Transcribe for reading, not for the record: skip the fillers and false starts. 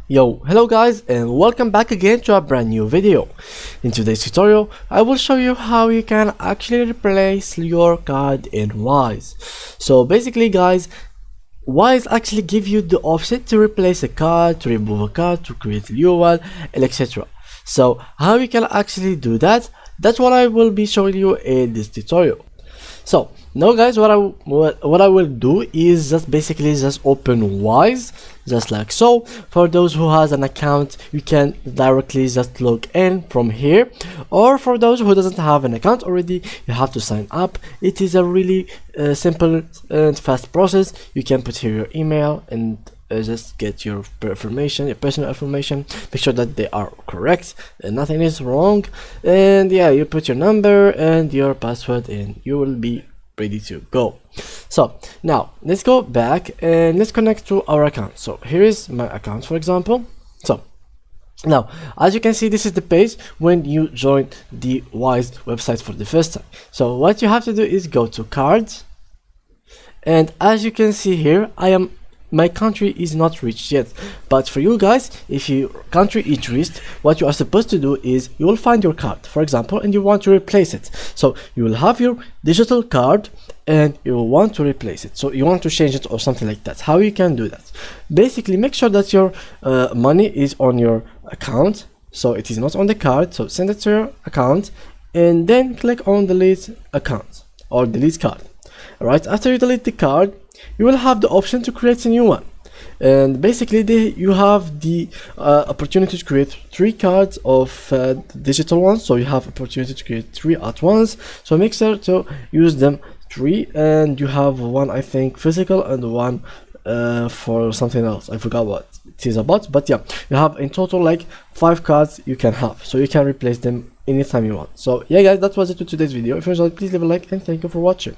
Yo, hello guys and welcome back again to a brand new video. In today's tutorial, I will show you how you can actually replace your card in Wise. So basically guys, Wise actually give you the option to replace a card, to remove a card, to create a new one, and etc. So how you can actually do that, that's what I will be showing you in this tutorial. So now guys, what I will do is just open Wise just like so. For those who has an account, you can directly just log in from here, or for those who doesn't have an account already, you have to sign up. It is a really simple and fast process. You can put here your email and just get your information, your personal information, make sure that they are correct and nothing is wrong, and yeah, you put your number and your password and you will be ready to go. So now let's go back and let's connect to our account. So here is my account, for example. So now, as you can see, this is the page when you join the Wise website for the first time. So what you have to do is go to cards, and as you can see here, my country is not reached yet, but for you guys, if your country is reached, what you are supposed to do is you will find your card, for example, and you want to replace it. So you will have your digital card and you will want to replace it, so you want to change it or something like that. How you can do that? Basically, make sure that your money is on your account, so it is not on the card. So send it to your account and then click on delete account or delete card. Right after you delete the card, you will have the option to create a new one, and basically you have the opportunity to create 3 cards of digital ones. So you have opportunity to create 3 at once, so make sure to use them 3, and you have one, I think, physical and one for something else. I forgot what it is about, but yeah, you have in total like 5 cards you can have, so you can replace them anytime you want. So yeah guys, that was it for today's video. If you enjoyed, please leave a like and thank you for watching.